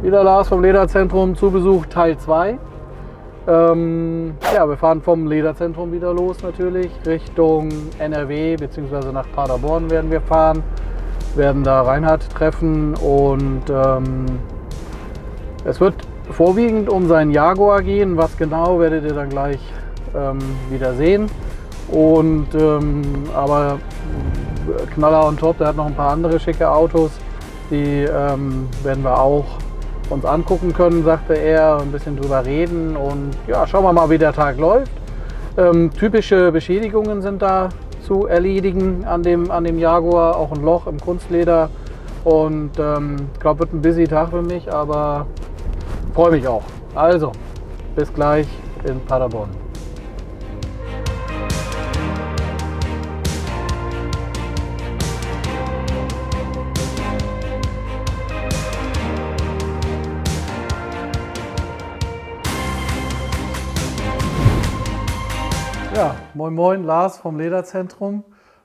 Wieder Lars vom Lederzentrum zu Besuch Teil 2. Ja, wir fahren vom Lederzentrum wieder los natürlich, Richtung NRW bzw. nach Paderborn werden wir fahren. Werden da Reinhard treffen und es wird vorwiegend um seinen Jaguar gehen. Was genau, werdet ihr dann gleich wieder sehen. Und aber Knaller on top, der hat noch ein paar andere schicke Autos, die werden wir auch uns angucken können, sagte er, ein bisschen drüber reden und ja, schauen wir mal, wie der Tag läuft. Typische Beschädigungen sind da zu erledigen an dem Jaguar, auch ein Loch im Kunstleder und ich glaube, wird ein busy Tag für mich, aber freue mich auch. Also, bis gleich in Paderborn. Ja, moin moin, Lars vom Lederzentrum.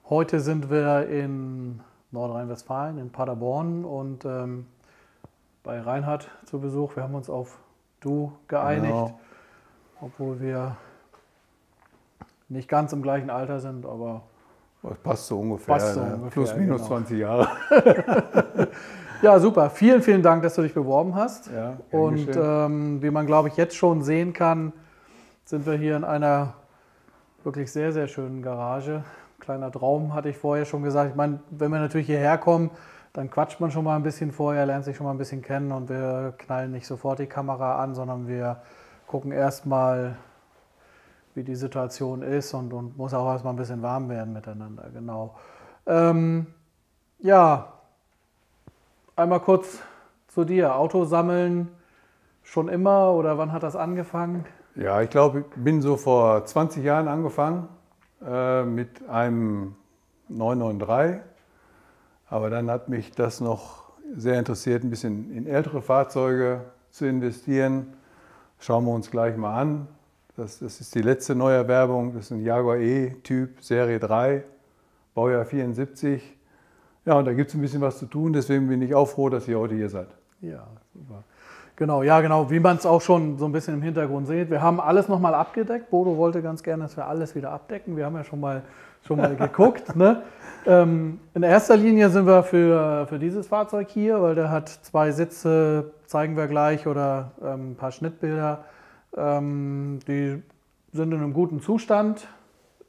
Heute sind wir in Nordrhein-Westfalen, in Paderborn und bei Reinhard zu Besuch. Wir haben uns auf Du geeinigt, genau. Obwohl wir nicht ganz im gleichen Alter sind, aber das passt so ungefähr, passt so ungefähr plus minus genau. 20 Jahre. Ja, super. Vielen, vielen Dank, dass du dich beworben hast. Ja, und wie man, glaube ich, jetzt schon sehen kann, sind wir hier in einer wirklich sehr, sehr schönen Garage. Kleiner Traum, hatte ich vorher schon gesagt. Ich meine, wenn wir natürlich hierher kommen, dann quatscht man schon mal ein bisschen vorher, lernt sich schon mal ein bisschen kennen und wir knallen nicht sofort die Kamera an, sondern wir gucken erstmal, wie die Situation ist und muss auch erstmal ein bisschen warm werden miteinander. Genau. Ja, einmal kurz zu dir. Auto sammeln schon immer oder wann hat das angefangen? Ja, ich glaube, ich bin so vor 20 Jahren angefangen mit einem 993. Aber dann hat mich das noch sehr interessiert, ein bisschen in ältere Fahrzeuge zu investieren. Schauen wir uns gleich mal an. Das ist die letzte Neuerwerbung. Das ist ein Jaguar E-Typ Serie 3, Baujahr 74. Ja, und da gibt es ein bisschen was zu tun. Deswegen bin ich auch froh, dass ihr heute hier seid. Ja, super. Genau, ja genau, wie man es auch schon so ein bisschen im Hintergrund sieht. Wir haben alles nochmal abgedeckt. Bodo wollte ganz gerne, dass wir alles wieder abdecken. Wir haben ja schon mal geguckt. Ne? In erster Linie sind wir für dieses Fahrzeug hier, weil der hat 2 Sitze, zeigen wir gleich, oder ein paar Schnittbilder. Die sind in einem guten Zustand.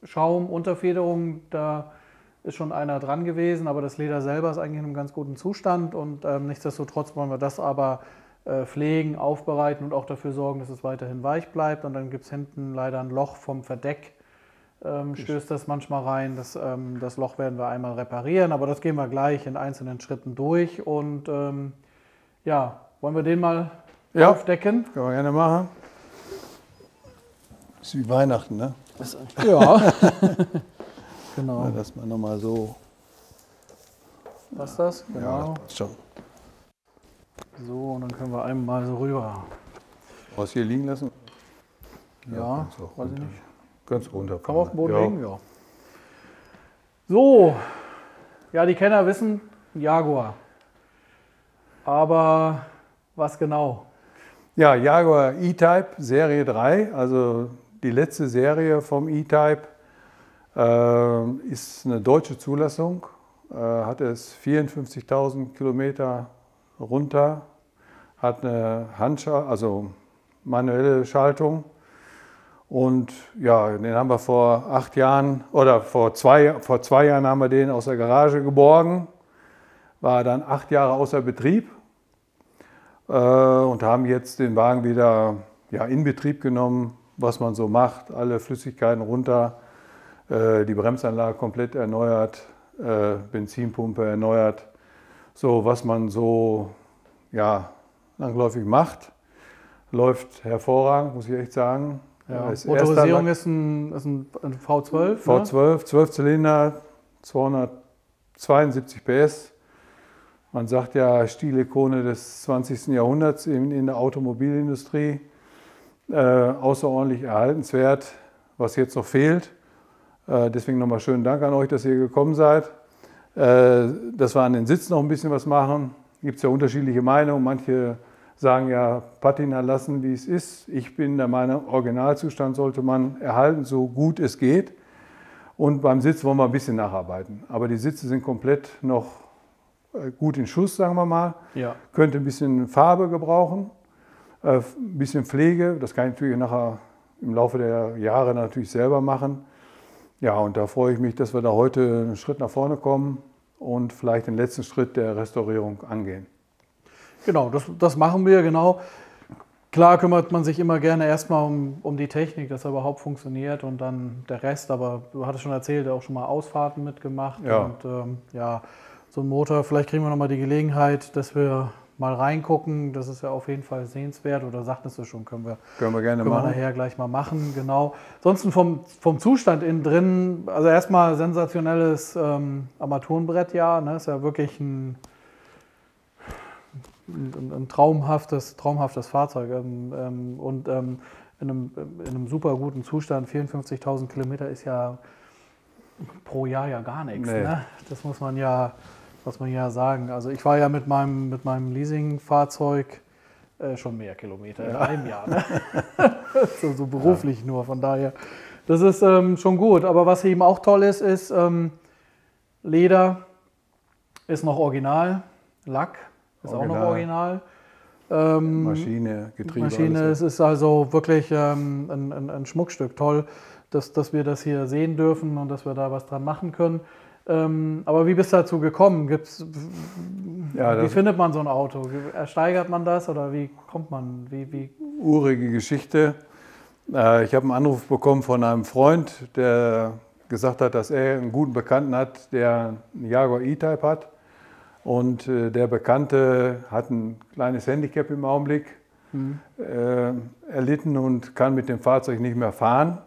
Schaum, Unterfederung, da ist schon einer dran gewesen, aber das Leder selber ist eigentlich in einem ganz guten Zustand und nichtsdestotrotz wollen wir das aber pflegen, aufbereiten und auch dafür sorgen, dass es weiterhin weich bleibt. Und dann gibt es hinten leider ein Loch vom Verdeck, stößt das manchmal rein. Das Loch werden wir einmal reparieren, aber das gehen wir gleich in einzelnen Schritten durch. Und ja, wollen wir den mal aufdecken? Können wir gerne machen. Ist wie Weihnachten, ne? Ja, genau. Ja, dass man nochmal so. Passt das? Genau. Ja, das passt schon. So, und dann können wir einmal so rüber. Was hier liegen lassen? Ja, weiß ich nicht. Ganz runter. Kann man auf den Boden legen? Ja. So, ja, die Kenner wissen, Jaguar. Aber was genau? Ja, Jaguar E-Type Serie 3, also die letzte Serie vom E-Type, ist eine deutsche Zulassung, hat es 54.000 Kilometer runter, hat eine also manuelle Schaltung und ja, den haben wir vor 8 Jahren oder vor zwei Jahren haben wir den aus der Garage geborgen, war dann 8 Jahre außer Betrieb und haben jetzt den Wagen wieder in Betrieb genommen, was man so macht, alle Flüssigkeiten runter, die Bremsanlage komplett erneuert, Benzinpumpe erneuert. So, was man so langläufig macht, läuft hervorragend, muss ich echt sagen. Ja, Motorisierung ist ein V12. V12, ne? 12 Zylinder, 272 PS. Man sagt ja Stilikone des 20. Jahrhunderts in der Automobilindustrie. Außerordentlich erhaltenswert, was jetzt noch fehlt. Deswegen nochmal schönen Dank an euch, dass ihr gekommen seid. Dass wir an den Sitzen noch ein bisschen was machen. Gibt es ja unterschiedliche Meinungen. Manche sagen ja, Patina lassen, wie es ist. Ich bin der Meinung, Originalzustand sollte man erhalten, so gut es geht. Und beim Sitz wollen wir ein bisschen nacharbeiten. Aber die Sitze sind komplett noch gut in Schuss, sagen wir mal. Ja. Könnte ein bisschen Farbe gebrauchen, ein bisschen Pflege. Das kann ich natürlich nachher im Laufe der Jahre natürlich selber machen. Ja, und da freue ich mich, dass wir da heute einen Schritt nach vorne kommen und vielleicht den letzten Schritt der Restaurierung angehen. Genau, das machen wir, genau. Klar kümmert man sich immer gerne erstmal um die Technik, dass er überhaupt funktioniert und dann der Rest. Aber du hattest schon erzählt, auch schon mal Ausfahrten mitgemacht. Ja. Und ja, so ein Motor, vielleicht kriegen wir nochmal die Gelegenheit, dass wir mal reingucken. Das ist ja auf jeden Fall sehenswert. Oder sagtest du schon, können wir gerne machen. Wir nachher gleich mal machen, genau. Ansonsten vom Zustand innen drin, also erstmal sensationelles Armaturenbrett, ja. Ne? Ist ja wirklich ein traumhaftes Fahrzeug und in einem super guten Zustand. 54.000 Kilometer ist ja pro Jahr ja gar nichts. Nee. Ne? Das muss man ja sagen. Also ich war ja mit meinem Leasingfahrzeug schon mehr Kilometer in einem Jahr. Ne? so beruflich nur, von daher. Das ist schon gut. Aber was eben auch toll ist Leder ist noch original, Lack ist auch noch original. Maschine, Getriebe. Es ist also wirklich ein Schmuckstück. Toll, dass wir das hier sehen dürfen und dass wir da was dran machen können. Aber wie bist du dazu gekommen? Wie findet man so ein Auto? Ersteigert man das oder wie kommt man? Urige Geschichte. Ich habe einen Anruf bekommen von einem Freund, der gesagt hat, dass er einen guten Bekannten hat, der einen Jaguar E-Type hat. Und der Bekannte hat ein kleines Handicap im Augenblick erlitten und kann mit dem Fahrzeug nicht mehr fahren.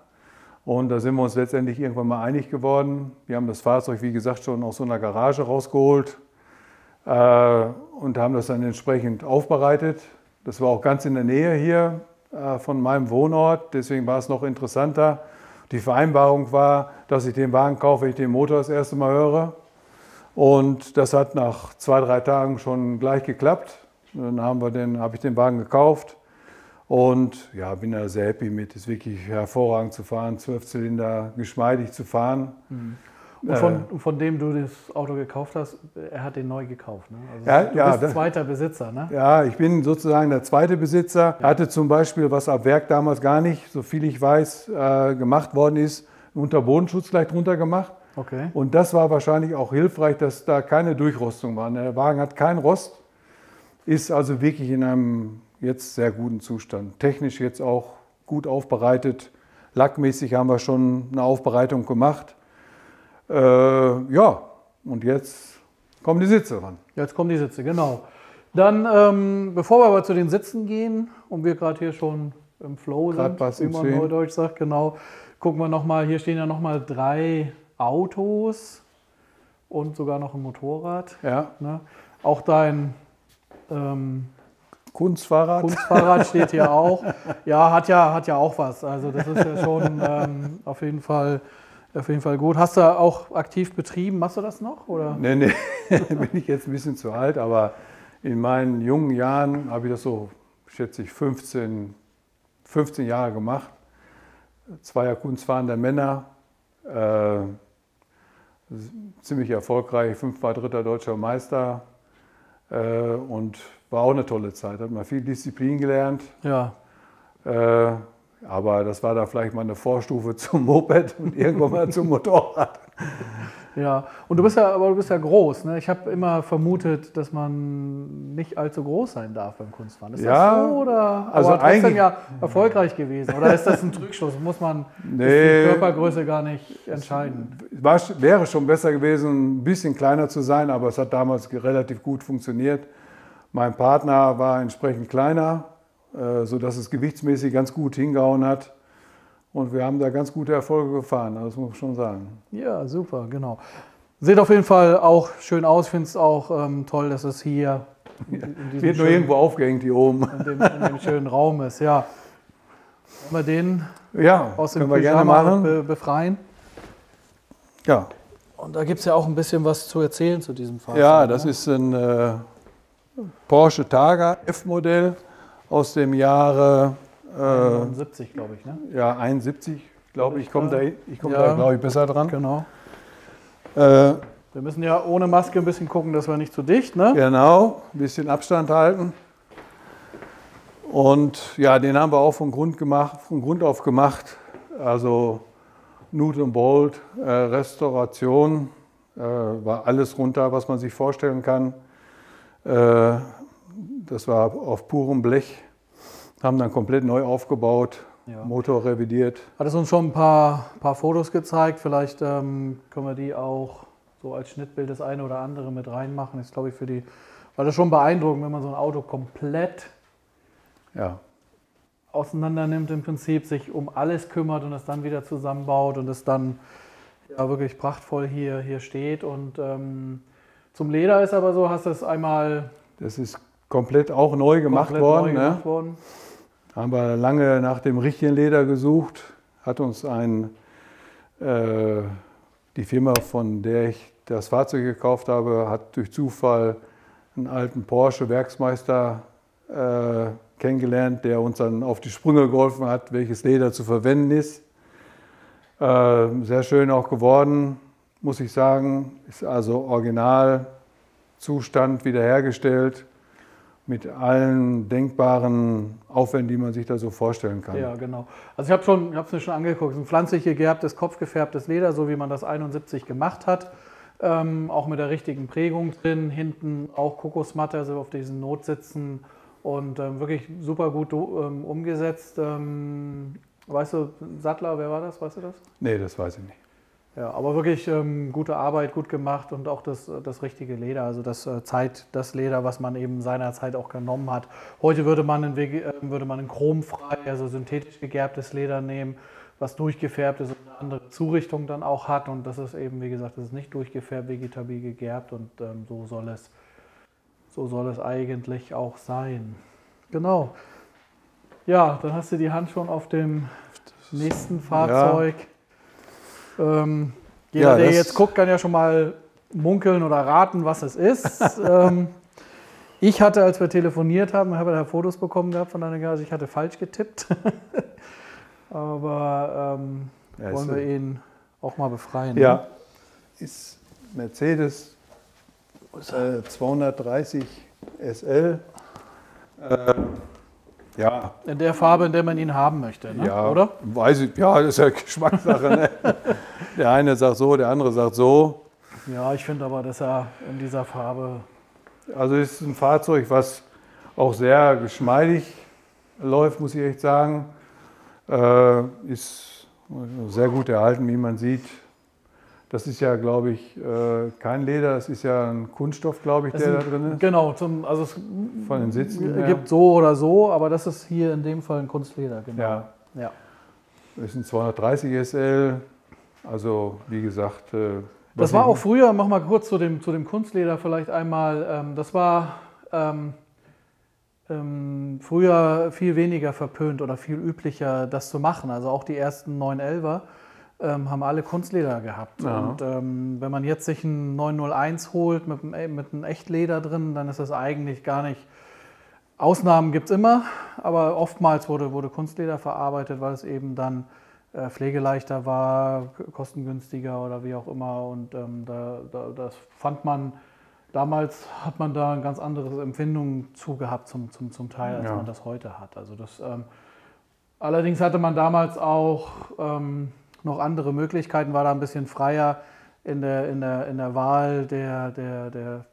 Und da sind wir uns letztendlich irgendwann mal einig geworden. Wir haben das Fahrzeug, wie gesagt, schon aus so einer Garage rausgeholt und haben das dann entsprechend aufbereitet. Das war auch ganz in der Nähe hier von meinem Wohnort, deswegen war es noch interessanter. Die Vereinbarung war, dass ich den Wagen kaufe, wenn ich den Motor das erste Mal höre. Und das hat nach 2, 3 Tagen schon gleich geklappt. Dann habe ich den Wagen gekauft und ja, bin da sehr happy mit. Es ist wirklich hervorragend zu fahren, 12 Zylinder, geschmeidig zu fahren. Und von dem du das Auto gekauft hast, er hat den neu gekauft, ne? Also du bist zweiter Besitzer, ne? Ja, ich bin sozusagen der zweite Besitzer. Er hatte zum Beispiel, was ab Werk damals gar nicht, so viel ich weiß, gemacht worden ist, einen Unterbodenschutz gleich drunter gemacht. Okay. Und das war wahrscheinlich auch hilfreich, dass da keine Durchrostung war. Der Wagen hat keinen Rost, ist also wirklich in einem jetzt sehr guten Zustand. Technisch jetzt auch gut aufbereitet. Lackmäßig haben wir schon eine Aufbereitung gemacht. Ja, und jetzt kommen die Sitze ran. Jetzt kommen die Sitze, genau. Dann, bevor wir aber zu den Sitzen gehen und wir gerade hier schon im Flow sind, wie man neudeutsch sagt, genau, gucken wir nochmal, hier stehen ja nochmal 3 Autos und sogar noch ein Motorrad. Ja. Ne? Auch dein Kunstfahrrad steht hier auch. Ja, hat ja auch was. Also das ist ja schon auf jeden Fall gut. Hast du auch aktiv betrieben? Machst du das noch? Oder? Nee, bin ich jetzt ein bisschen zu alt, aber in meinen jungen Jahren habe ich das so, schätze ich, 15 Jahre gemacht. 2er Kunstfahren der Männer. Ziemlich erfolgreich, 5-mal 3. deutscher Meister und war auch eine tolle Zeit. Hat man viel Disziplin gelernt. Ja. Aber das war da vielleicht mal eine Vorstufe zum Moped und irgendwann mal zum Motorrad. Ja, und du bist ja groß. Ne? Ich habe immer vermutet, dass man nicht allzu groß sein darf beim Kunstfahren. Ist das so? Oder? Also aber trotzdem ja erfolgreich gewesen. Oder ist das ein Trugschluss? Muss man die Körpergröße gar nicht entscheiden? Wäre schon besser gewesen, ein bisschen kleiner zu sein, aber es hat damals relativ gut funktioniert. Mein Partner war entsprechend kleiner, sodass es gewichtsmäßig ganz gut hingehauen hat. Und wir haben da ganz gute Erfolge gefahren, das muss man schon sagen. Ja, super, genau. Sieht auf jeden Fall auch schön aus. Ich finde es auch toll, dass es hier wird nur irgendwo aufgehängt hier oben. In dem schönen Raum ist, ja. Wollen wir den aus dem wir gerne machen. Befreien? Ja. Und da gibt es ja auch ein bisschen was zu erzählen zu diesem Fahrzeug. Ja, das ist ein Porsche Targa F-Modell. aus dem Jahre 79, glaube ich, ne? ja, 71, glaube ich. Ich komme da, Ja. glaube ich, besser dran. Genau. Äh, Wir müssen ja ohne Maske ein bisschen gucken, dass wir nicht zu dicht, ne? genau, ein bisschen Abstand halten. Und ja, den haben wir auch von Grund auf gemacht. Also Nude und Bolt, Restauration, war alles runter, was man sich vorstellen kann. Das war auf purem Blech, haben dann komplett neu aufgebaut, Ja. Motor revidiert. Hat es uns schon ein paar Fotos gezeigt. Vielleicht können wir die auch so als Schnittbild das eine oder andere mit reinmachen. Ist, glaube ich, weil das schon beeindruckend, wenn man so ein Auto komplett Ja, auseinander nimmt, im Prinzip sich um alles kümmert und es dann wieder zusammenbaut und es dann ja wirklich prachtvoll hier steht. Und zum Leder ist aber so, hast du es einmal das ist komplett auch neu gemacht komplett worden. neu Ne? gemacht worden. Haben wir lange nach dem richtigen Leder gesucht, hat uns die Firma, von der ich das Fahrzeug gekauft habe, hat durch Zufall einen alten Porsche-Werksmeister kennengelernt, der uns dann auf die Sprünge geholfen hat, welches Leder zu verwenden ist. Sehr schön auch geworden, muss ich sagen. Ist also Originalzustand wiederhergestellt mit allen denkbaren Aufwänden, die man sich da so vorstellen kann. Ja, genau. Also ich habe es mir schon angeguckt. Es ist ein pflanzlich gegerbtes, kopfgefärbtes Leder, so wie man das 71 gemacht hat. Auch mit der richtigen Prägung drin. Hinten auch Kokosmatte, also auf diesen Notsitzen. Und wirklich super gut umgesetzt. Weißt du, Sattler, wer war das? Weißt du das? Nee, das weiß ich nicht. Ja, aber wirklich gute Arbeit, gut gemacht und auch das richtige Leder, also das Leder, was man eben seinerzeit auch genommen hat. Heute würde man ein chromfrei, also synthetisch gegerbtes Leder nehmen, was durchgefärbt ist und eine andere Zurichtung dann auch hat. Und das ist eben, wie gesagt, das ist nicht durchgefärbt, vegetabil gegerbt und so soll es eigentlich auch sein. Genau. Ja, dann hast du die Hand schon auf dem nächsten Fahrzeug. Jeder, der jetzt guckt, kann ja schon mal munkeln oder raten, was es ist. Ich hatte, als wir telefoniert haben, habe da Fotos bekommen gehabt von deiner Garage, ich hatte falsch getippt. Aber wollen wir ihn auch mal befreien? Ja, ne? ist Mercedes 230 SL. Ja, In der Farbe, in der man ihn haben möchte, ne? ja, oder? weiß ich, ja, das ist ja Geschmackssache. Ne? Der eine sagt so, der andere sagt so. Ja, ich finde aber, dass er in dieser Farbe... Also es ist ein Fahrzeug, was auch sehr geschmeidig läuft, muss ich echt sagen. Ist sehr gut erhalten, wie man sieht. Das ist ja, glaube ich, kein Leder, das ist ja ein Kunststoff, glaube ich, der da drin ist. Genau, also es Von den Sitzen. gibt so oder so, aber das ist hier in dem Fall ein Kunstleder, genau. Ja. Ja. Das ist ein 230 SL, also wie gesagt. Das war auch früher, mach mal kurz zu dem Kunstleder vielleicht einmal, das war früher viel weniger verpönt oder viel üblicher, das zu machen. Also auch die ersten 911er haben alle Kunstleder gehabt. Ja. Und wenn man jetzt sich einen 901 holt mit einem Echtleder drin, dann ist das eigentlich gar nicht. Ausnahmen gibt es immer, aber oftmals wurde Kunstleder verarbeitet, weil es eben dann pflegeleichter war, kostengünstiger oder wie auch immer. Und das fand man, damals hat man da ein ganz anderes Empfindung zu gehabt zum Teil, als man das heute hat. Also allerdings hatte man damals auch noch andere Möglichkeiten, war da ein bisschen freier in der Wahl der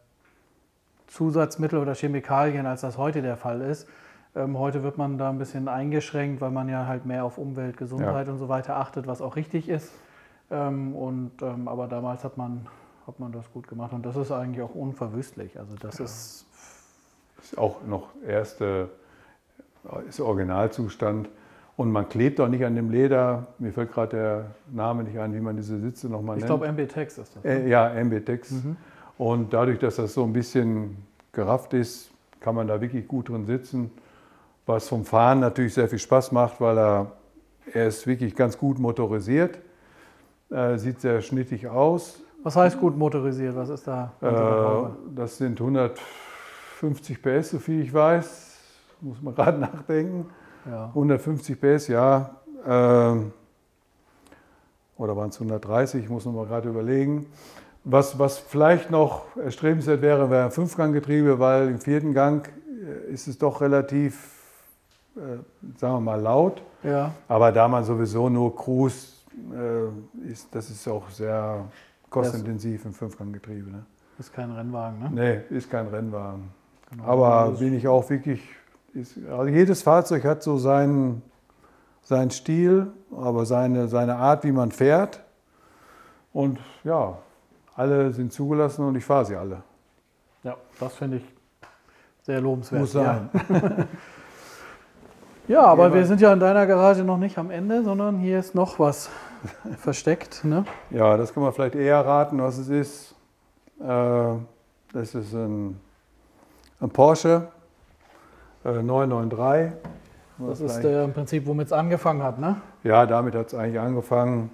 Zusatzmittel oder Chemikalien, als das heute der Fall ist. Heute wird man da ein bisschen eingeschränkt, weil man ja halt mehr auf Umwelt, Gesundheit und so weiter achtet, was auch richtig ist. Aber damals hat man das gut gemacht und das ist eigentlich auch unverwüstlich. Also das ist auch noch ist Originalzustand. Und man klebt auch nicht an dem Leder. Mir fällt gerade der Name nicht ein, wie man diese Sitze nochmal nennt. Ich glaube, MB-Tex ist das. Ne? Ja, MB-Tex. Und dadurch, dass das so ein bisschen gerafft ist, kann man da wirklich gut drin sitzen. Was vom Fahren natürlich sehr viel Spaß macht, weil er ist wirklich ganz gut motorisiert. Sieht sehr schnittig aus. Was heißt gut motorisiert? Was ist da? Das sind 150 PS, so viel ich weiß. muss man gerade nachdenken. Ja. 150 PS, ja. Oder waren es 130, ich muss noch mal gerade überlegen. Was vielleicht noch erstrebenswert wäre, wäre ein Fünfganggetriebe, weil im vierten Gang ist es doch relativ, sagen wir mal, laut. Ja. Aber da man sowieso nur Cruise das ist auch sehr kostintensiv im Fünfganggetriebe. Ne? Ist kein Rennwagen, ne? Nee, ist kein Rennwagen. Genau. Aber bin ich auch wirklich, also jedes Fahrzeug hat so seinen Stil, aber seine Art, wie man fährt. Und ja, alle sind zugelassen und ich fahre sie alle. Ja, das finde ich sehr lobenswert. Muss sein. Ja, aber wir sind ja in deiner Garage noch nicht am Ende, sondern hier ist noch was versteckt. Ne? Ja, das kann man vielleicht eher raten, was es ist. Das ist ein Porsche 993. Das ist im Prinzip, womit es angefangen hat, ne? Ja, damit hat es eigentlich angefangen.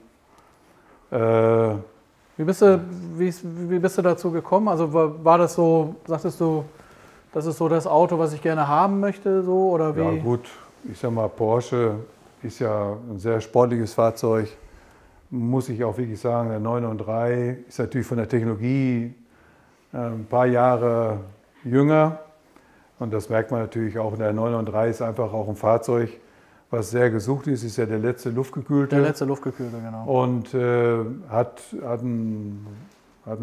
Wie bist du dazu gekommen? Also war das so, sagtest du, das ist so das Auto, was ich gerne haben möchte, so oder wie? Ja gut, ich sag mal, Porsche ist ja ein sehr sportliches Fahrzeug. Muss ich auch wirklich sagen, der 993 ist natürlich von der Technologie ein paar Jahre jünger. Und das merkt man natürlich auch. Der 993 ist einfach auch ein Fahrzeug, was sehr gesucht ist ja der letzte luftgekühlte. Der letzte luftgekühlte, genau. Und hat ein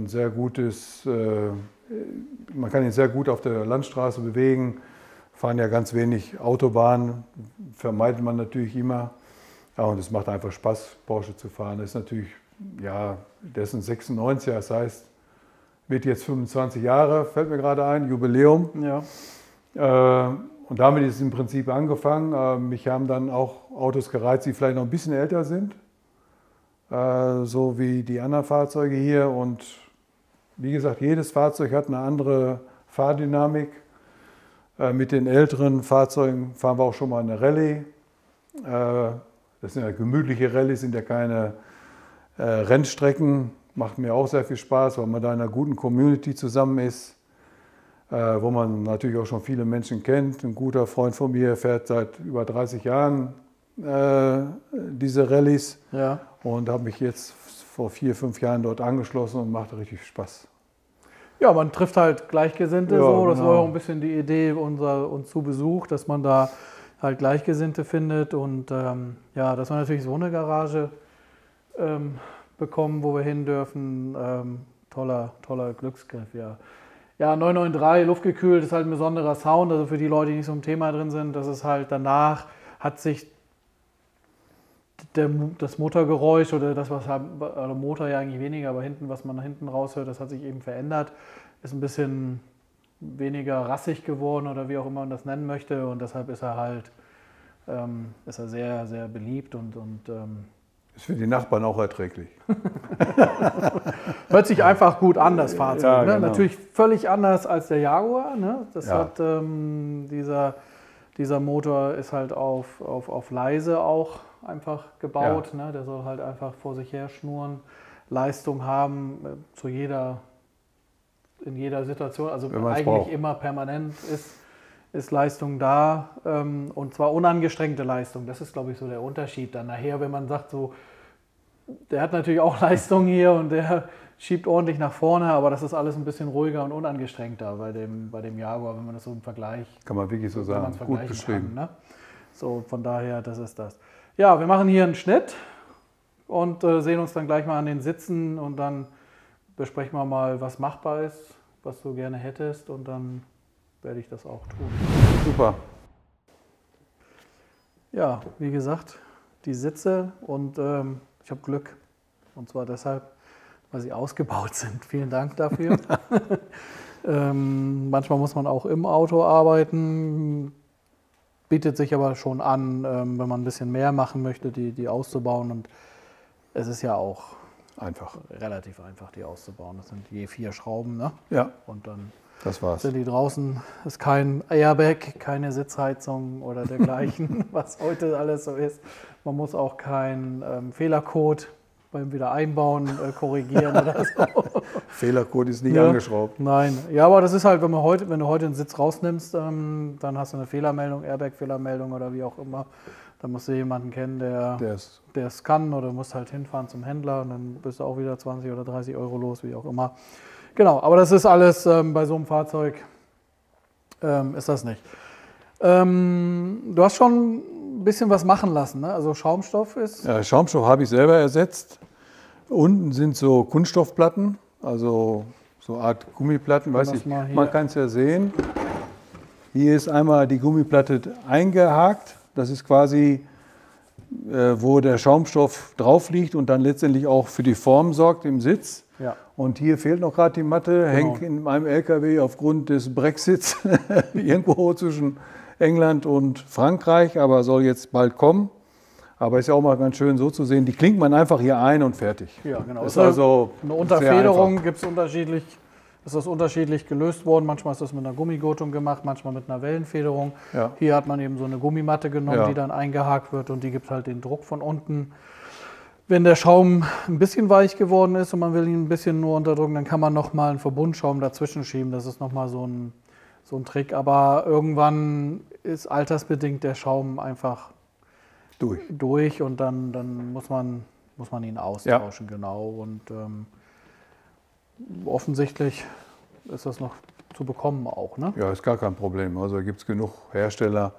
sehr gutes, man kann ihn sehr gut auf der Landstraße bewegen. Fahren ja ganz wenig Autobahnen, vermeidet man natürlich immer. Ja, und es macht einfach Spaß, Porsche zu fahren. Das ist natürlich, ja, der ist ein 96er, das heißt, wird jetzt 25 Jahre, fällt mir gerade ein, Jubiläum. Ja. Und damit ist es im Prinzip angefangen. Mich haben dann auch Autos gereizt, die vielleicht noch ein bisschen älter sind, so wie die anderen Fahrzeuge hier. Und wie gesagt, jedes Fahrzeug hat eine andere Fahrdynamik. Mit den älteren Fahrzeugen fahren wir auch schon mal eine Rallye. Das sind ja gemütliche Rallyes, sind ja keine Rennstrecken. Macht mir auch sehr viel Spaß, weil man da in einer guten Community zusammen ist, wo man natürlich auch schon viele Menschen kennt. Ein guter Freund von mir fährt seit über 30 Jahren diese Rallyes, Ja. und habe mich jetzt vor 4, 5 Jahren dort angeschlossen und macht richtig Spaß. Ja, man trifft halt Gleichgesinnte, Ja, so. Das genau. war ja auch ein bisschen die Idee uns zu Besuch, dass man da halt Gleichgesinnte findet und ja, dass wir natürlich so eine Garage bekommen, wo wir hin dürfen. Toller Glücksgriff, ja. Ja, 993, luftgekühlt, ist halt ein besonderer Sound, also für die Leute, die nicht so im Thema drin sind, das ist halt danach, hat sich das Motorgeräusch oder das, was also Motor ja eigentlich weniger, aber hinten, was man hinten raushört, das hat sich eben verändert, ist ein bisschen weniger rassig geworden oder wie auch immer man das nennen möchte, und deshalb ist er halt sehr, sehr beliebt und Ist für die Nachbarn auch erträglich. hört sich einfach gut an, das Fahrzeug. Ja, Ne? genau. Natürlich völlig anders als der Jaguar. Ne? Das Ja. hat dieser Motor ist halt auf leise auch einfach gebaut. Ja. Ne? Der soll halt einfach vor sich her schnurren, Leistung haben in jeder Situation. Also Wenn man's eigentlich braucht. immer permanent ist Leistung da, und zwar unangestrengte Leistung. Das ist, glaube ich, so der Unterschied dann nachher, wenn man sagt, so, der hat natürlich auch Leistung hier und der schiebt ordentlich nach vorne, aber das ist alles ein bisschen ruhiger und unangestrengter bei dem Jaguar, wenn man das so im Vergleich, Kann man wirklich so wenn sagen. man es Gut vergleichen beschrieben. kann. Ne? So, von daher, das ist das. Ja, wir machen hier einen Schnitt und sehen uns dann gleich mal an den Sitzen und dann besprechen wir mal, was machbar ist, was du gerne hättest, und dann werde ich das auch tun. Super. Ja, wie gesagt, die Sitze, und ich habe Glück, und zwar deshalb, weil sie ausgebaut sind. Vielen Dank dafür. Manchmal muss man auch im Auto arbeiten, bietet sich aber schon an, wenn man ein bisschen mehr machen möchte, die auszubauen, und es ist ja auch Einfach. relativ einfach, die auszubauen. Das sind je 4 Schrauben, ne? Ja, Und dann das war's. sind die draußen, ist kein Airbag, keine Sitzheizung oder dergleichen, was heute alles so ist. Man muss auch keinen Fehlercode beim Wiedereinbauen korrigieren oder so. Fehlercode ist nicht Ja. angeschraubt. Nein, ja, aber das ist halt, wenn du heute den Sitz rausnimmst, dann hast du eine Fehlermeldung, Airbag-Fehlermeldung oder wie auch immer. Dann musst du jemanden kennen, der es kann, oder musst halt hinfahren zum Händler und dann bist du auch wieder 20 oder 30 Euro los, wie auch immer. Genau, aber das ist alles bei so einem Fahrzeug, ist das nicht. Du hast schon ein bisschen was machen lassen, ne? Also Schaumstoff ist... Ja, Schaumstoff habe ich selber ersetzt. Unten sind so Kunststoffplatten, also so eine Art Gummiplatten, weiß ich, man kann es ja sehen. Hier ist einmal die Gummiplatte eingehakt, das ist quasi, wo der Schaumstoff drauf liegt und dann letztendlich auch für die Form sorgt im Sitz. Ja. Und hier fehlt noch gerade die Matte, hängt in meinem LKW aufgrund des Brexits irgendwo zwischen England und Frankreich, aber soll jetzt bald kommen. Aber ist ja auch mal ganz schön so zu sehen, die klingt man einfach hier ein und fertig. Ja, genau. Ist also eine Unterfederung gibt es unterschiedlich, ist das unterschiedlich gelöst worden. Manchmal ist das mit einer Gummigurtung gemacht, manchmal mit einer Wellenfederung. Ja. Hier hat man eben so eine Gummimatte genommen, Ja. die dann eingehakt wird und die gibt halt den Druck von unten. Wenn der Schaum ein bisschen weich geworden ist und man will ihn ein bisschen nur unterdrücken, dann kann man nochmal einen Verbundschaum dazwischen schieben. Das ist nochmal so ein Trick. Aber irgendwann ist altersbedingt der Schaum einfach durch und dann muss man ihn austauschen, genau. Und offensichtlich ist das noch zu bekommen auch, ne? Ja, ist gar kein Problem. Also gibt es genug Hersteller,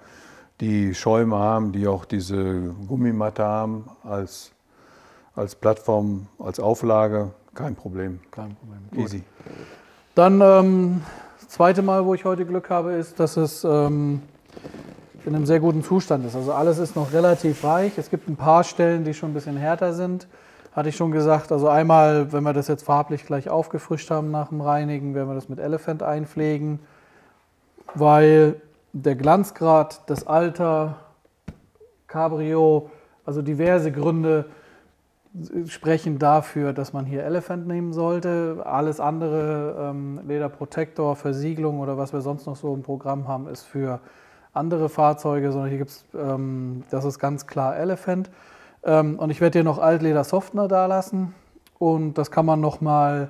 die Schäume haben, die auch diese Gummimatte haben als Plattform, als Auflage. Kein Problem. Kein Problem. Gut. Easy. Dann das zweite Mal, wo ich heute Glück habe, ist, dass es in einem sehr guten Zustand ist. Also alles ist noch relativ weich. Es gibt ein paar Stellen, die schon ein bisschen härter sind. Hatte ich schon gesagt. Also einmal, wenn wir das jetzt farblich gleich aufgefrischt haben nach dem Reinigen, werden wir das mit Elephant einpflegen, weil der Glanzgrad, das Alter, Cabrio, also diverse Gründe sprechen dafür, dass man hier Elephant nehmen sollte. Alles andere, Lederprotektor, Versiegelung oder was wir sonst noch so im Programm haben, ist für andere Fahrzeuge, sondern hier gibt es, das ist ganz klar Elephant. Und ich werde hier noch Altleder Softener da lassen und das kann man nochmal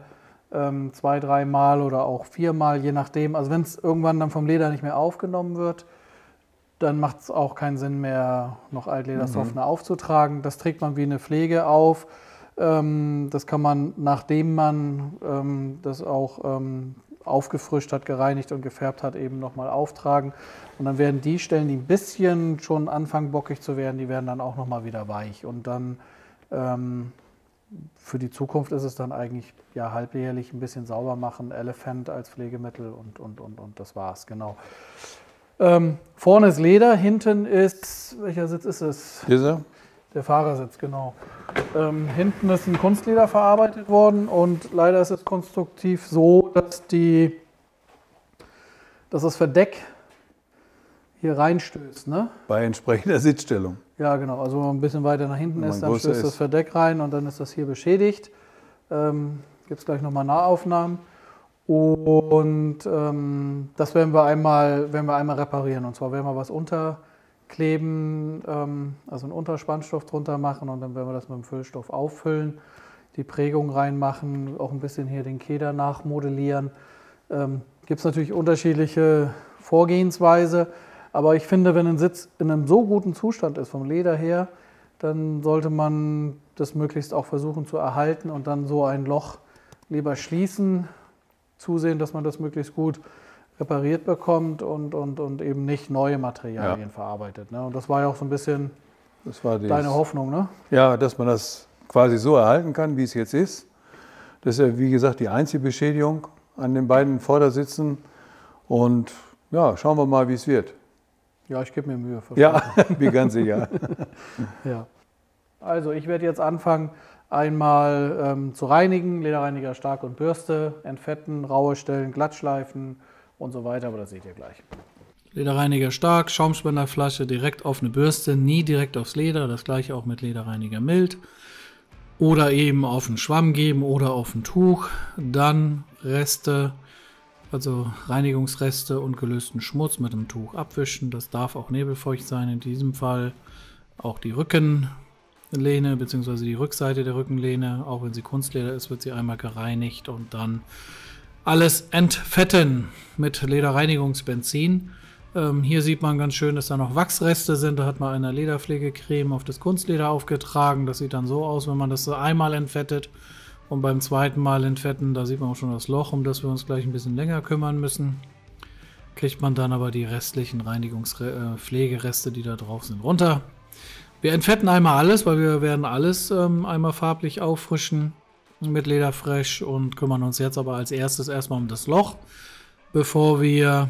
2, 3 Mal oder auch 4 Mal, je nachdem. Also wenn es irgendwann dann vom Leder nicht mehr aufgenommen wird, dann macht es auch keinen Sinn mehr, noch Altleder Softener aufzutragen. Das trägt man wie eine Pflege auf. Das kann man, nachdem man das auch aufgefrischt hat, gereinigt und gefärbt hat, eben nochmal auftragen. Und dann werden die Stellen, die ein bisschen schon anfangen bockig zu werden, die werden dann auch nochmal wieder weich. Und dann für die Zukunft ist es dann eigentlich ja halbjährlich ein bisschen sauber machen, Elephant als Pflegemittel und das war's, genau. Vorne ist Leder, hinten ist, welcher Sitz ist es? Dieser? Der Fahrersitz, genau. Hinten ist ein Kunstleder verarbeitet worden und leider ist es konstruktiv so, dass das Verdeck hier reinstößt, ne? Bei entsprechender Sitzstellung. Ja, genau. Also wenn man ein bisschen weiter nach hinten Wenn ist, man dann größer stößt das ist. Verdeck rein und dann ist das hier beschädigt. Gibt es gleich nochmal Nahaufnahmen. Und das werden wir einmal reparieren. Und zwar werden wir was unterkleben, also einen Unterspannstoff drunter machen und dann werden wir das mit dem Füllstoff auffüllen, die Prägung reinmachen, auch ein bisschen hier den Keder nachmodellieren. Gibt es natürlich unterschiedliche Vorgehensweise, aber ich finde, wenn ein Sitz in einem so guten Zustand ist, vom Leder her, dann sollte man das möglichst auch versuchen zu erhalten und dann so ein Loch lieber schließen, zusehen, dass man das möglichst gut repariert bekommt und eben nicht neue Materialien verarbeitet. Ne? Und das war ja auch so ein bisschen deine Hoffnung, ne? Ja, dass man das quasi so erhalten kann, wie es jetzt ist. Das ist ja, wie gesagt, die einzige Beschädigung an den beiden Vordersitzen. Und ja, schauen wir mal, wie es wird. Ja, ich gebe mir Mühe. Ja, bin ganz sicher. Ja. Also ich werde jetzt anfangen, einmal zu reinigen, Lederreiniger Stark und Bürste, entfetten, raue Stellen, glattschleifen und so weiter, aber das seht ihr gleich. Lederreiniger Stark, Schaumspenderflasche direkt auf eine Bürste, nie direkt aufs Leder, das gleiche auch mit Lederreiniger Mild. Oder eben auf einen Schwamm geben oder auf ein Tuch, dann Reste, also Reinigungsreste und gelösten Schmutz mit dem Tuch abwischen. Das darf auch nebelfeucht sein in diesem Fall. Auch die Rücken Rückenlehne bzw. die Rückseite der Rückenlehne, auch wenn sie Kunstleder ist, wird sie einmal gereinigt und dann alles entfetten mit Lederreinigungsbenzin. Hier sieht man ganz schön, dass da noch Wachsreste sind. Da hat man eine Lederpflegecreme auf das Kunstleder aufgetragen. Das sieht dann so aus, wenn man das so einmal entfettet und beim zweiten Mal entfetten, da sieht man auch schon das Loch, um das wir uns gleich ein bisschen länger kümmern müssen. Kriegt man dann aber die restlichen Pflegereste, die da drauf sind, runter. Wir entfetten einmal alles, weil wir werden alles einmal farblich auffrischen mit Lederfresh und kümmern uns jetzt aber als erstes erstmal um das Loch, bevor wir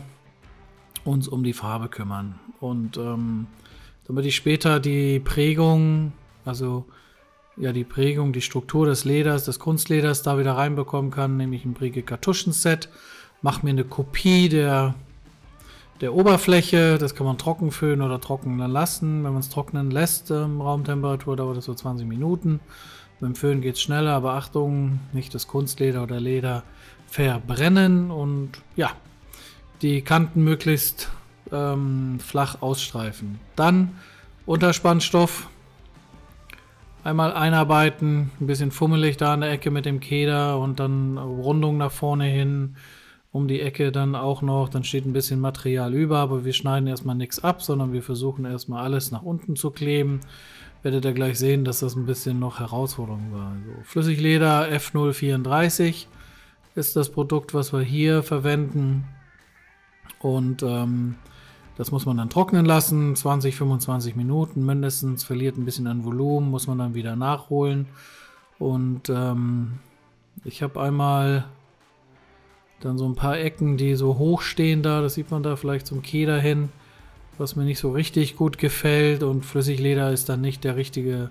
uns um die Farbe kümmern. Und damit ich später die Prägung, also ja die Prägung, die Struktur des Leders, des Kunstleders da wieder reinbekommen kann, nehme ich ein Brigitte Kartuschenset, mache mir eine Kopie der Oberfläche. Das kann man trocken föhnen oder trocknen lassen. Wenn man es trocknen lässt, Raumtemperatur, dauert das so 20 Minuten. Beim Föhnen geht es schneller, aber Achtung, nicht das Kunstleder oder Leder verbrennen und ja, die Kanten möglichst flach ausstreifen. Dann Unterspannstoff einmal einarbeiten, ein bisschen fummelig da an der Ecke mit dem Keder und dann Rundung nach vorne hin, um die Ecke dann auch noch, dann steht ein bisschen Material über, aber wir schneiden erstmal nichts ab, sondern wir versuchen erstmal alles nach unten zu kleben. Werdet ihr gleich sehen, dass das ein bisschen noch Herausforderung war. Also Flüssigleder F034 ist das Produkt, was wir hier verwenden. Und das muss man dann trocknen lassen, 20, 25 Minuten mindestens, verliert ein bisschen an Volumen, muss man dann wieder nachholen. Und ich habe einmal dann so ein paar Ecken, die so hoch stehen da, das sieht man da vielleicht zum Keder hin, was mir nicht so richtig gut gefällt. Und Flüssigleder ist dann nicht das richtige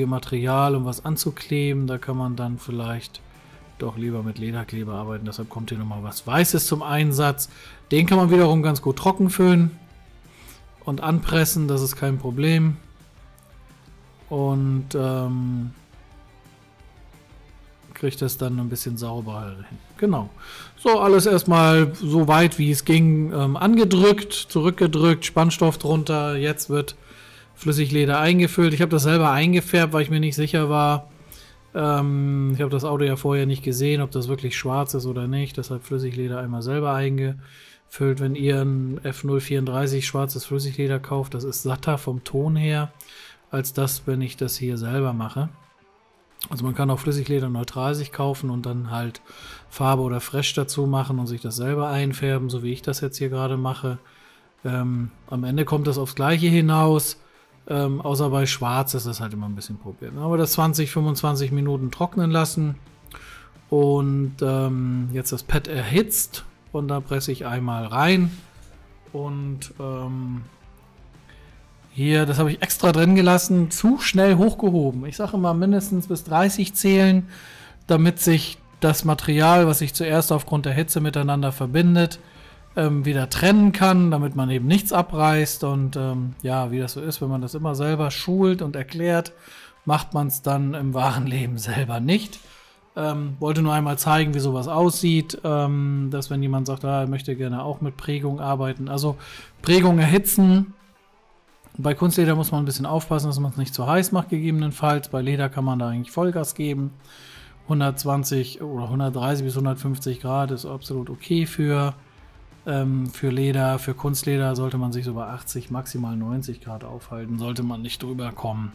Material, um was anzukleben. Da kann man dann vielleicht doch lieber mit Lederkleber arbeiten. Deshalb kommt hier nochmal was Weißes zum Einsatz. Den kann man wiederum ganz gut trocken föhnen und anpressen, das ist kein Problem. Und kriegt das dann ein bisschen sauberer hin. Genau. So, alles erstmal so weit wie es ging angedrückt, zurückgedrückt, Spannstoff drunter. Jetzt wird Flüssigleder eingefüllt. Ich habe das selber eingefärbt, weil ich mir nicht sicher war. Ich habe das Auto ja vorher nicht gesehen, ob das wirklich schwarz ist oder nicht. Deshalb Flüssigleder einmal selber eingefüllt. Wenn ihr ein F034 schwarzes Flüssigleder kauft, das ist satter vom Ton her, als das, wenn ich das hier selber mache. Also man kann auch Flüssigleder neutral sich kaufen und dann halt Farbe oder Fresh dazu machen und sich das selber einfärben, so wie ich das jetzt hier gerade mache. Am Ende kommt das aufs Gleiche hinaus, außer bei Schwarz ist das halt immer ein bisschen Problem. Aber das 20, 25 Minuten trocknen lassen und jetzt das Pad erhitzt und da presse ich einmal rein und hier, das habe ich extra drin gelassen, zu schnell hochgehoben. Ich sage immer mindestens bis 30 zählen, damit sich das Material, was sich zuerst aufgrund der Hitze miteinander verbindet, wieder trennen kann, damit man eben nichts abreißt. Und ja, wie das so ist, wenn man das immer selber schult und erklärt, macht man es dann im wahren Leben selber nicht. Wollte nur einmal zeigen, wie sowas aussieht, dass wenn jemand sagt, er möchte gerne auch mit Prägung arbeiten. Also Prägung erhitzen. Bei Kunstleder muss man ein bisschen aufpassen, dass man es nicht zu heiß macht, gegebenenfalls. Bei Leder kann man da eigentlich Vollgas geben. 120 oder 130 bis 150 Grad ist absolut okay für Leder. Für Kunstleder sollte man sich so bei 80, maximal 90 Grad aufhalten, sollte man nicht drüber kommen.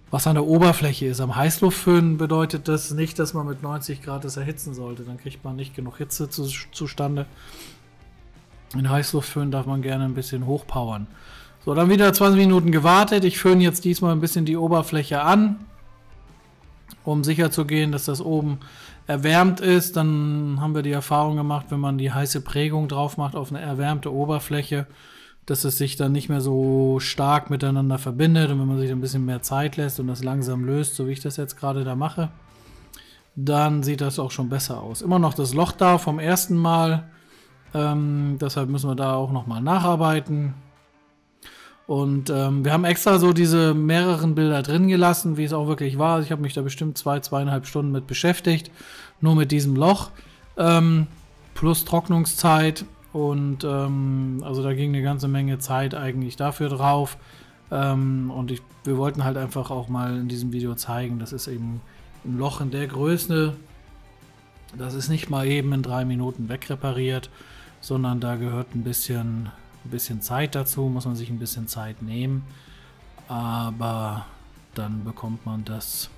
Was an der Oberfläche ist, am Heißluftföhn bedeutet das nicht, dass man mit 90 Grad das erhitzen sollte. Dann kriegt man nicht genug Hitze zustande. In Heißluftföhn darf man gerne ein bisschen hochpowern. So, dann wieder 20 Minuten gewartet. Ich föhne jetzt diesmal ein bisschen die Oberfläche an, um sicher zu gehen, dass das oben erwärmt ist. Dann haben wir die Erfahrung gemacht, wenn man die heiße Prägung drauf macht auf eine erwärmte Oberfläche, dass es sich dann nicht mehr so stark miteinander verbindet. Und wenn man sich ein bisschen mehr Zeit lässt und das langsam löst, so wie ich das jetzt gerade da mache, dann sieht das auch schon besser aus. Immer noch das Loch da vom ersten Mal. Deshalb müssen wir da auch nochmal nacharbeiten. Und wir haben extra so diese mehreren Bilder drin gelassen, wie es auch wirklich war. Ich habe mich da bestimmt 2,5 Stunden mit beschäftigt, nur mit diesem Loch, plus Trocknungszeit. Und also da ging eine ganze Menge Zeit eigentlich dafür drauf. Und wir wollten halt einfach auch mal in diesem Video zeigen, das ist eben ein Loch in der Größe, das ist nicht mal eben in 3 Minuten wegrepariert, sondern da gehört ein bisschen Zeit dazu, muss man sich ein bisschen Zeit nehmen, aber dann bekommt man das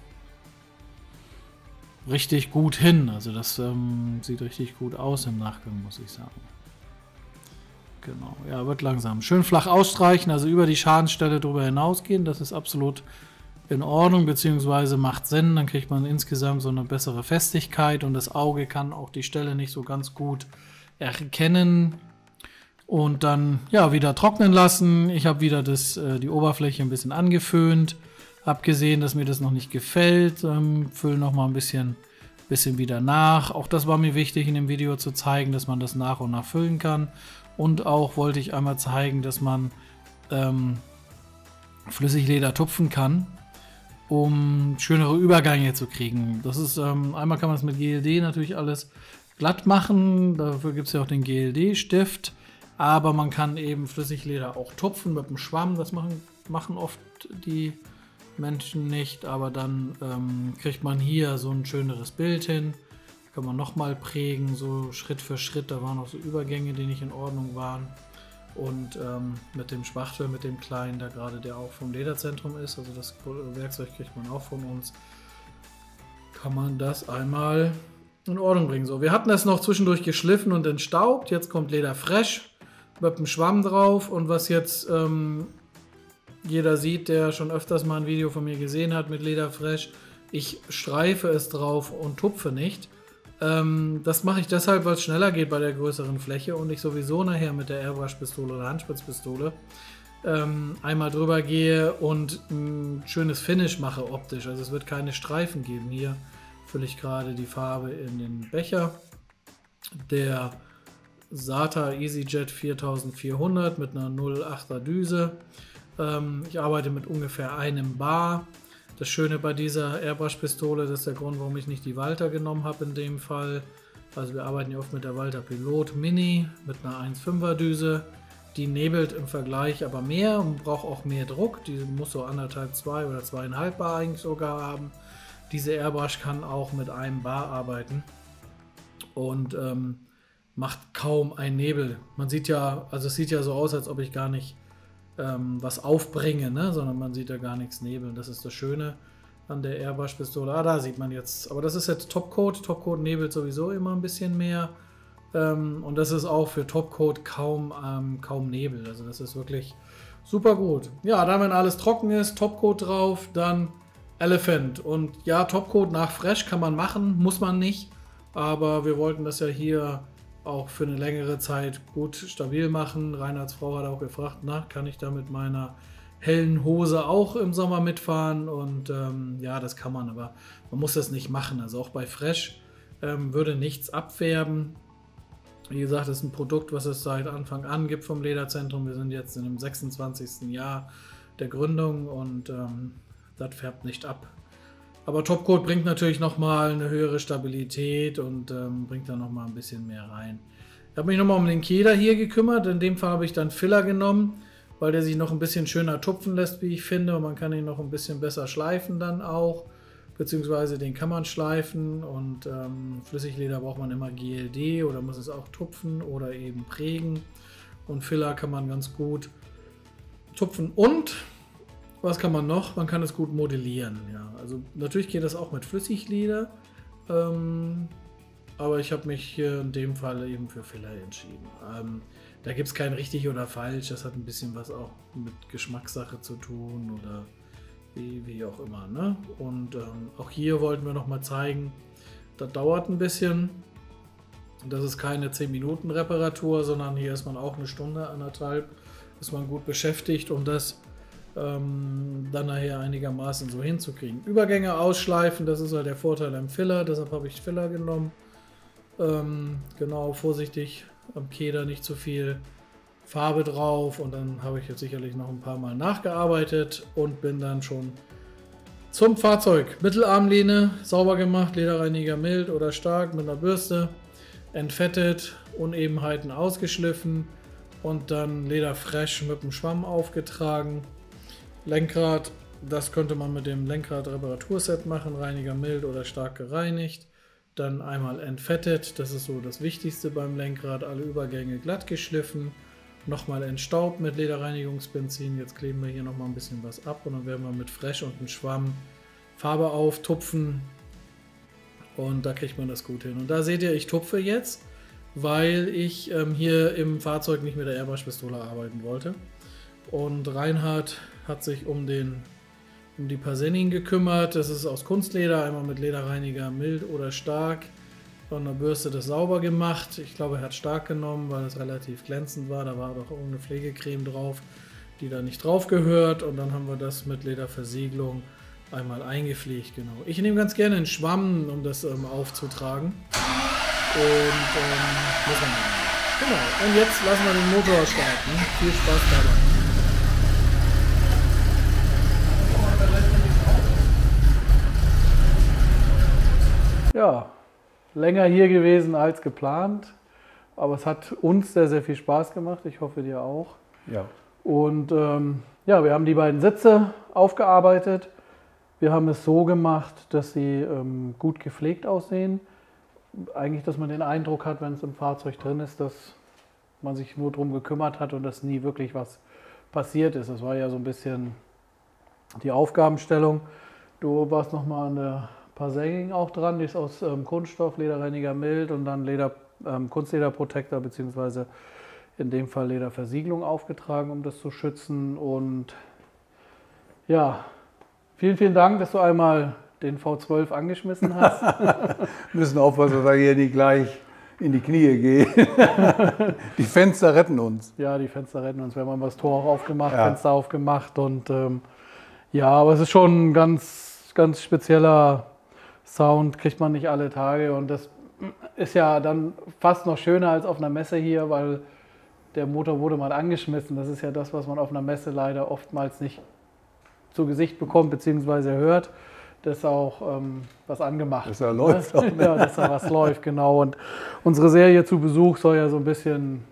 richtig gut hin. Also das sieht richtig gut aus im Nachgang, muss ich sagen. Genau, ja, wird langsam. Schön flach ausstreichen, also über die Schadensstelle drüber hinausgehen, das ist absolut in Ordnung, beziehungsweise macht Sinn, dann kriegt man insgesamt so eine bessere Festigkeit und das Auge kann auch die Stelle nicht so ganz gut erkennen. Und dann ja wieder trocknen lassen. Ich habe wieder die Oberfläche ein bisschen angeföhnt, habe gesehen, dass mir das noch nicht gefällt, fülle noch mal ein bisschen wieder nach. Auch das war mir wichtig in dem Video zu zeigen, dass man das nach und nach füllen kann. Und auch wollte ich einmal zeigen, dass man Flüssigleder tupfen kann, um schönere Übergänge zu kriegen. Das ist einmal kann man es mit GLD natürlich alles glatt machen, dafür gibt es ja auch den GLD-Stift, aber man kann eben Flüssigleder auch tupfen mit dem Schwamm, das machen oft die Menschen nicht, aber dann kriegt man hier so ein schöneres Bild hin, kann man nochmal prägen, so Schritt für Schritt, da waren auch so Übergänge, die nicht in Ordnung waren. Und mit dem Spachtel, mit dem kleinen, da gerade der auch vom Lederzentrum ist, also das Werkzeug kriegt man auch von uns, kann man das einmal in Ordnung bringen. So, wir hatten das noch zwischendurch geschliffen und entstaubt, jetzt kommt Leder Fresh mit dem Schwamm drauf und was jetzt jeder sieht, der schon öfters mal ein Video von mir gesehen hat mit Leder Fresh, ich streife es drauf und tupfe nicht. Das mache ich deshalb, weil es schneller geht bei der größeren Fläche und ich sowieso nachher mit der Airbrush-Pistole oder Handspritzpistole einmal drüber gehe und ein schönes Finish mache optisch. Also es wird keine Streifen geben. Hier fülle ich gerade die Farbe in den Becher. Der SATA EasyJet 4400 mit einer 0,8er Düse. Ich arbeite mit ungefähr 1 Bar. Das Schöne bei dieser Airbrush-Pistole, das ist der Grund, warum ich nicht die Walther genommen habe in dem Fall. Also wir arbeiten ja oft mit der Walther Pilot Mini mit einer 1,5er Düse. Die nebelt im Vergleich aber mehr und braucht auch mehr Druck. Die muss so 1,5, 2 oder 2,5 Bar eigentlich sogar haben. Diese Airbrush kann auch mit 1 Bar arbeiten und macht kaum einen Nebel. Man sieht ja, also es sieht ja so aus, als ob ich gar nicht was aufbringe, ne? Sondern man sieht da gar nichts nebeln. Das ist das Schöne an der Airbrush-Pistole. Da sieht man jetzt, aber das ist jetzt Topcoat. Topcoat nebelt sowieso immer ein bisschen mehr. Und das ist auch für Topcoat kaum Nebel. Also das ist wirklich super gut. Ja, dann wenn alles trocken ist, Topcoat drauf, dann Elephant. Und ja, Topcoat nach Fresh kann man machen, muss man nicht. Aber wir wollten das ja hier auch für eine längere Zeit gut stabil machen. Reinhards Frau hat auch gefragt, na, kann ich da mit meiner hellen Hose auch im Sommer mitfahren? Und ja, das kann man, aber man muss das nicht machen. Also auch bei Fresh würde nichts abfärben. Wie gesagt, das ist ein Produkt, was es seit Anfang an gibt vom Lederzentrum. Wir sind jetzt in dem 26. Jahr der Gründung und das färbt nicht ab. Aber Topcoat bringt natürlich nochmal eine höhere Stabilität und bringt dann nochmal ein bisschen mehr rein. Ich habe mich nochmal um den Keder hier gekümmert. In dem Fall habe ich dann Filler genommen, weil der sich noch ein bisschen schöner tupfen lässt, wie ich finde. Und man kann ihn noch ein bisschen besser schleifen dann auch. Beziehungsweise den kann man schleifen. Und Flüssigleder braucht man immer GLD oder muss es auch tupfen oder eben prägen. Und Filler kann man ganz gut tupfen und... Was kann man noch? Man kann es gut modellieren. Ja. Also natürlich geht das auch mit Flüssigleder, aber ich habe mich hier in dem Fall eben für Filler entschieden. Da gibt es kein richtig oder falsch, das hat ein bisschen was auch mit Geschmackssache zu tun oder wie auch immer. Ne? Und auch hier wollten wir noch mal zeigen, das dauert ein bisschen. Das ist keine 10 Minuten Reparatur, sondern hier ist man auch 1 Stunde, 1,5, ist man gut beschäftigt, um das dann nachher einigermaßen so hinzukriegen. Übergänge ausschleifen, das ist halt der Vorteil am Filler, deshalb habe ich Filler genommen. Genau, vorsichtig am Keder, nicht zu viel Farbe drauf und dann habe ich jetzt sicherlich noch ein paar Mal nachgearbeitet und bin dann schon zum Fahrzeug. Mittelarmlehne sauber gemacht, Lederreiniger mild oder stark mit einer Bürste, entfettet, Unebenheiten ausgeschliffen und dann Leder Fresh mit dem Schwamm aufgetragen. Lenkrad, das könnte man mit dem Lenkrad-Reparaturset machen, Reiniger mild oder stark gereinigt. Dann einmal entfettet, das ist so das Wichtigste beim Lenkrad, alle Übergänge glatt geschliffen. Nochmal entstaubt mit Lederreinigungsbenzin, jetzt kleben wir hier nochmal ein bisschen was ab und dann werden wir mit Fresh und einem Schwamm Farbe auftupfen und da kriegt man das gut hin. Und da seht ihr, ich tupfe jetzt, weil ich hier im Fahrzeug nicht mit der Airbrush-Pistole arbeiten wollte. Und Reinhard hat sich um die Parsenin gekümmert. Das ist aus Kunstleder, einmal mit Lederreiniger mild oder stark. Von der Bürste das sauber gemacht. Ich glaube, er hat stark genommen, weil es relativ glänzend war. Da war doch irgendeine Pflegecreme drauf, die da nicht drauf gehört. Und dann haben wir das mit Lederversiegelung einmal eingepflegt. Genau. Ich nehme ganz gerne einen Schwamm, um das aufzutragen. Und muss man machen. Genau. Und jetzt lassen wir den Motor starten. Viel Spaß dabei. Ja, länger hier gewesen als geplant, aber es hat uns sehr, sehr viel Spaß gemacht. Ich hoffe, dir auch. Ja. Und ja, wir haben die beiden Sitze aufgearbeitet. Wir haben es so gemacht, dass sie gut gepflegt aussehen. Eigentlich, dass man den Eindruck hat, wenn es im Fahrzeug drin ist, dass man sich nur darum gekümmert hat und dass nie wirklich was passiert ist. Das war ja so ein bisschen die Aufgabenstellung. Du warst nochmal an der Parsenin auch dran, die ist aus Kunststoff, Lederreiniger mild und dann Kunstlederprotektor bzw. in dem Fall Lederversiegelung aufgetragen, um das zu schützen. Und ja, vielen, vielen Dank, dass du einmal den V12 angeschmissen hast. Wir müssen aufpassen, dass wir hier nicht gleich in die Knie gehen. Die Fenster retten uns. Ja, die Fenster retten uns. Wir haben das Tor auch aufgemacht, ja. Fenster aufgemacht und ja, aber es ist schon ein ganz, ganz spezieller Sound, kriegt man nicht alle Tage und das ist ja dann fast noch schöner als auf einer Messe hier, weil der Motor wurde mal angeschmissen. Das ist ja das, was man auf einer Messe leider oftmals nicht zu Gesicht bekommt bzw. hört, dass auch was angemacht wird. Dass er läuft. Auch, ne? Ja, dass da was läuft, genau. Und unsere Serie zu Besuch soll ja so ein bisschen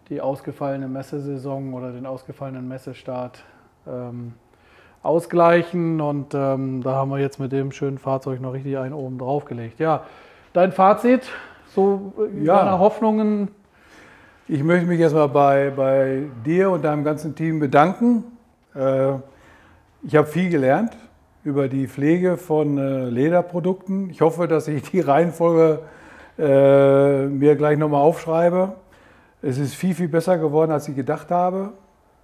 die ausgefallene Messesaison oder den ausgefallenen Messestart ausgleichen und da haben wir jetzt mit dem schönen Fahrzeug noch richtig einen oben drauf gelegt. Ja, dein Fazit, so deine Hoffnungen? Ich möchte mich erstmal bei dir und deinem ganzen Team bedanken. Ich habe viel gelernt über die Pflege von Lederprodukten. Ich hoffe, dass ich die Reihenfolge mir gleich nochmal aufschreibe. Es ist viel, viel besser geworden, als ich gedacht habe.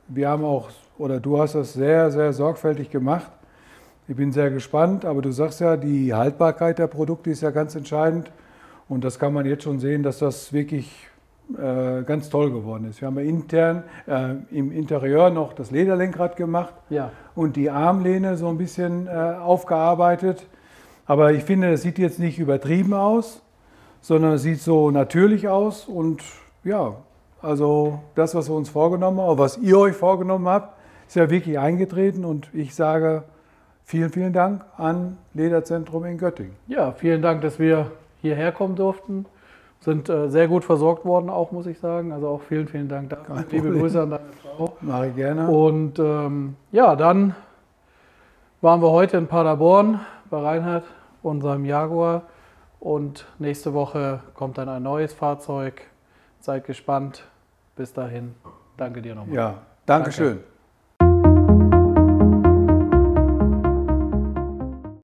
Wir haben auch, oder du hast das sehr, sehr sorgfältig gemacht. Ich bin sehr gespannt, aber du sagst ja, die Haltbarkeit der Produkte ist ja ganz entscheidend. Und das kann man jetzt schon sehen, dass das wirklich ganz toll geworden ist. Wir haben ja intern im Interieur noch das Lederlenkrad gemacht und die Armlehne so ein bisschen aufgearbeitet. Aber ich finde, das sieht jetzt nicht übertrieben aus, sondern es sieht so natürlich aus. Und ja, also das, was wir uns vorgenommen haben, was ihr euch vorgenommen habt, ist ja wirklich eingetreten. Und ich sage vielen, vielen Dank an Lederzentrum in Göttingen. Ja, vielen Dank, dass wir hierher kommen durften. Sind sehr gut versorgt worden, auch muss ich sagen. Also auch vielen, vielen Dank dafür. Liebe Grüße an deine Frau. Mache ich gerne. Und ja, dann waren wir heute in Paderborn bei Reinhard und seinem Jaguar. Und nächste Woche kommt dann ein neues Fahrzeug. Seid gespannt. Bis dahin. Danke dir nochmal. Ja, Dankeschön. Danke.